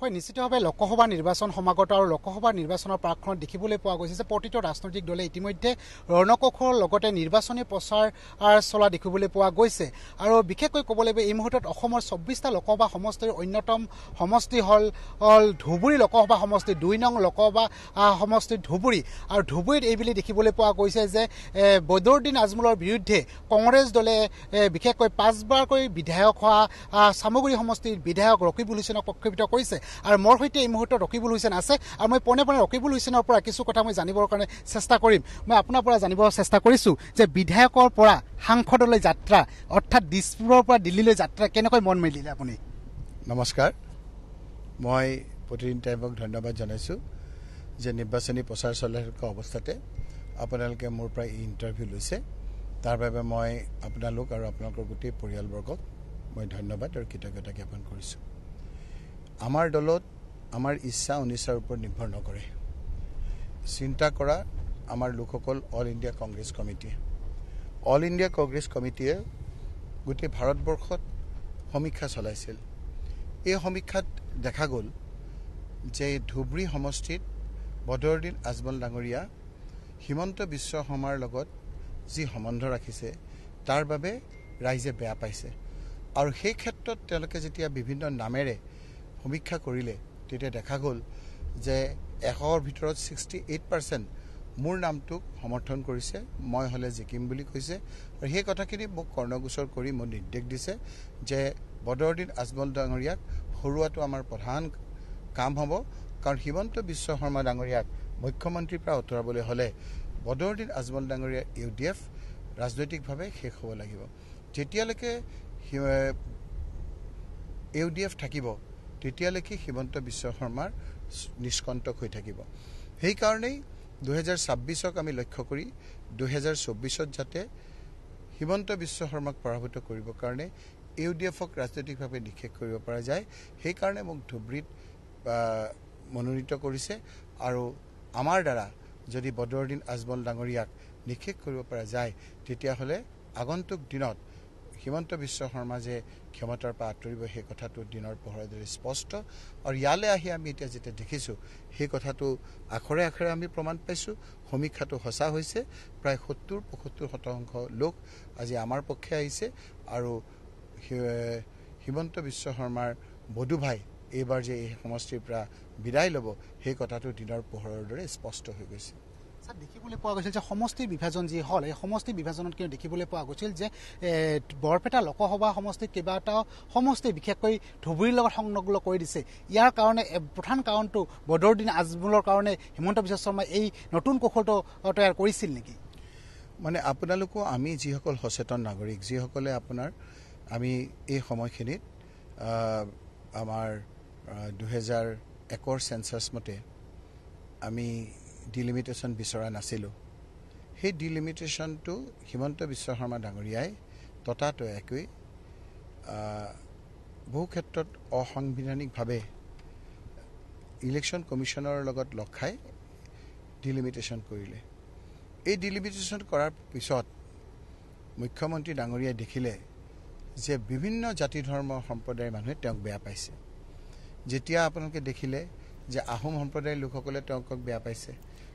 হয়, নিশ্চিতভাৱে লোকসভা নিৰ্বাচন সমাগত আৰু লোকসভা নিৰ্বাচনৰ প্ৰাকখনত দেখিবলৈ পোৱা গৈছে যে প্ৰতিটো ৰাজনৈতিক দলে ইতিমধ্যে ৰণকৌশলৰ লগতে নিৰ্বাচনী প্ৰচাৰ চলা দেখিবলৈ পোৱা গৈছে। আৰু বিশেষকৈ ক'ব লাগিব এই মুহূৰ্তত অসমৰ 24টা লোকসভা সমষ্টিৰ অন্যতম সমষ্টি হ'ল ধুবুৰী লোকসভা সমষ্টি, 2 নং লোকসভা সমষ্টি ধুবুৰী। আৰু ধুবুৰীত এইবুলি দেখিবলৈ পোৱা গৈছে যে বদৰুদ্দিন আজমলৰ বিৰুদ্ধে কংগ্ৰেছ দলে বিশেষকৈ 5বাৰকৈ বিধায়ক হোৱা চামগুৰি সমষ্টিৰ বিধায়ক ৰকিবুল হুছেইনক প্ৰক্ষেপিত কৰিছে। আৰু মোৰ সৈতে এই মুহূৰ্তত ৰকিবুল হুছেইন আছে আৰু মই পোনে পোনে ৰকিবুল হুছেইনৰ পৰা কিছু কথা মই জানিবৰ কাৰণে চেষ্টা কৰিম। মই আপোনাৰ পৰা জানিব চেষ্টা কৰিছোঁ যে বিধায়কৰ পৰা সাংসদলৈ যাত্ৰা অৰ্থাৎ দিছপুৰৰ পৰা দিল্লীলৈ যাত্ৰা কেনেকৈ মন মেলিলে আপুনি? নমস্কাৰ, মই প্ৰতিদিন টাইমক ধন্যবাদ জনাইছোঁ যে নিৰ্বাচনী প্ৰচাৰ চলাই থকা অৱস্থাতে আপোনালোকে মোৰ পৰা এই ইণ্টাৰভিউ লৈছে। তাৰ বাবে মই আপোনালোক আৰু আপোনালোকৰ গোটেই পৰিয়ালবৰ্গক মই ধন্যবাদ আৰু কৃতজ্ঞতা জ্ঞাপন কৰিছোঁ। আমাৰ দলত আমাৰ ইচ্ছা অনিচ্ছাৰ ওপৰত নিৰ্ভৰ নকৰে। চিন্তা কৰা আমাৰ লোকসকল অল ইণ্ডিয়া কংগ্ৰেছ কমিটিয়ে। অল ইণ্ডিয়া কংগ্ৰেছ কমিটিয়ে গোটেই ভাৰতবৰ্ষত সমীক্ষা চলাইছিল। এই সমীক্ষাত দেখা গ'ল যে ধুবুৰী সমষ্টিত বদৰুদ্দিন আজমল ডাঙৰীয়া হিমন্ত বিশ্ব শৰ্মাৰ লগত যি সম্বন্ধ ৰাখিছে তাৰ বাবে ৰাইজে বেয়া পাইছে। আৰু সেই ক্ষেত্ৰত তেওঁলোকে যেতিয়া বিভিন্ন নামেৰে সমীক্ষা কৰিলে তেতিয়া দেখা গ'ল যে 100ৰ ভিতৰত 68% মোৰ নামটোক সমৰ্থন কৰিছে, মই হ'লে জিকিম বুলি কৈছে। আৰু সেই কথাখিনি মোক কৰ্ণগোচৰ কৰি মোক নিৰ্দেশ দিছে যে বদৰুদ্দিন আজমল ডাঙৰীয়াক হৰুৱাটো আমাৰ প্ৰধান কাম হ'ব। কাৰণ হিমন্ত বিশ্ব শৰ্মা ডাঙৰীয়াক মুখ্যমন্ত্ৰীৰ পৰা আঁতৰাবলৈ হ'লে বদৰুদ্দিন আজমল ডাঙৰীয়াৰ UDF ৰাজনৈতিকভাৱে শেষ হ'ব লাগিব। যেতিয়ালৈকে UDF থাকিব তেতিয়ালৈকে হিমন্ত বিশ্ব শৰ্মাৰ নিষ্কণ্টক হৈ থাকিব। সেইকাৰণেই 2026ক আমি লক্ষ্য কৰি 2024ত যাতে হিমন্ত বিশ্ব শৰ্মাক পৰাভূত কৰিবৰ কাৰণে UDFক ৰাজনৈতিকভাৱে নিষেধ কৰিব পৰা যায়, সেইকাৰণে মোক ধুবুৰীত মনোনীত কৰিছে। আৰু আমাৰ দ্বাৰা যদি বদৰুদ্দিন আজমল ডাঙৰীয়াক নিষেধ কৰিব পৰা যায় তেতিয়াহ'লে আগন্তুক দিনত হিমন্ত বিশ্ব শৰ্মা যে ক্ষমতাৰ পৰা আঁতৰিব সেই কথাটো দিনৰ পোহৰৰ দৰে স্পষ্ট। আৰু ইয়ালৈ আহি আমি এতিয়া যেতিয়া দেখিছোঁ সেই কথাটো আখৰে আখৰে আমি প্ৰমাণ পাইছোঁ। সমীক্ষাটো সঁচা হৈছে। প্ৰায় 70-75% লোক আজি আমাৰ পক্ষে আহিছে। আৰু হিমন্ত বিশ্ব শৰ্মাৰ বধুভাই এইবাৰ যে এই সমষ্টিৰ পৰা বিদায় ল'ব সেই কথাটো দিনৰ পোহৰৰ দৰে স্পষ্ট হৈ গৈছে। দেখিবলৈ পোৱা গৈছিল যে সমষ্টিৰ বিভাজন যি হ'ল এই সমষ্টিৰ বিভাজনত কিন্তু দেখিবলৈ পোৱা গৈছিল যে বৰপেটা লোকসভা সমষ্টিত কেইবাটাও সমষ্টি বিশেষকৈ ধুবুৰীৰ লগত সংলগ্ন কৰি দিছে। ইয়াৰ কাৰণে প্ৰধান কাৰণটো বদৰুদ্দিন আজমলৰ কাৰণে হিমন্ত বিশ্ব শৰ্মাই এই নতুন কৌশলটো তৈয়াৰ কৰিছিল নেকি? মানে আপোনালোকো আমি যিসকল সচেতন নাগৰিক, যিসকলে আমি এই সময়খিনিত আমাৰ 2001ৰ চেঞ্চাছ মতে আমি ডিলিমিটেশ্যন বিচৰা নাছিলোঁ। সেই ডিলিমিটেশ্যনটো হিমন্ত বিশ্ব শৰ্মা ডাঙৰীয়াই ততাতৈয়াকৈ বহু ক্ষেত্ৰত অসাংবিধানিকভাৱে ইলেকশ্যন কমিশ্যনৰ লগত লগ খাই ডিলিমিটেশ্যন কৰিলে। এই ডিলিমিটেশ্যন কৰাৰ পিছত মুখ্যমন্ত্ৰী ডাঙৰীয়াই দেখিলে যে বিভিন্ন জাতি ধৰ্ম সম্প্ৰদায়ৰ মানুহে তেওঁক বেয়া পাইছে। যেতিয়া আপোনালোকে দেখিলে যে আহোম সম্প্ৰদায়ৰ লোকসকলে তেওঁক বেয়া পাইছে,